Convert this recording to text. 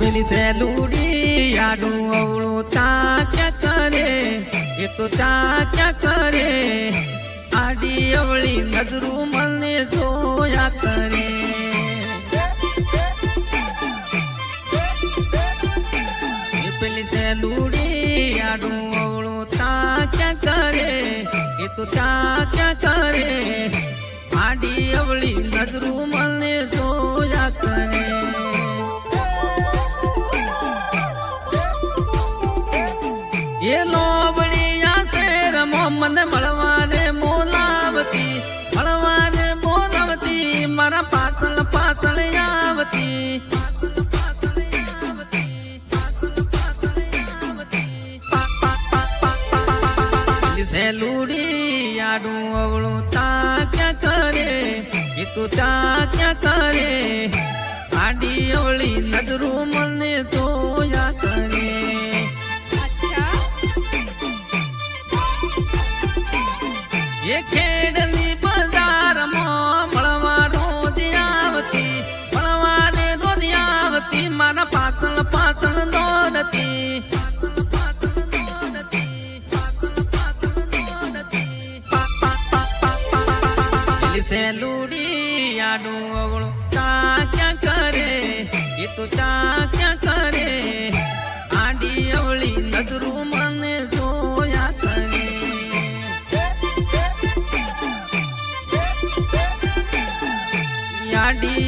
પેલી સેલુડી આડું અવળું ચાક્યા કરે એ તો ચાક્યા કરે આડી અવળી નજરું મને જોયા કરે એ પેલી સેલુડી આડું અવળું ચાક્યા કરે એ તો ચાક્યા કરે આડી અવળી નજરું મને જોયા કરે એ લોબડિયા શેરમાં મને મળવાને બોલાવતી મારા પાછળ પાછળ આવતી સેલુડી આડું અવળું ચાક્યા કરે એ તો ચાક્યા કરે આડી અવળી નજરું મને જોયા કરે એ ખેડની બજારમાં મળવા રોજ આવતી મારા પાછળ પાછળ દોડતી સેલુડી આડું અવળું ચાક્યા કરે એ તો ચાક્યા કરે આડી અવળી નજરું મને જોયા કરે આડી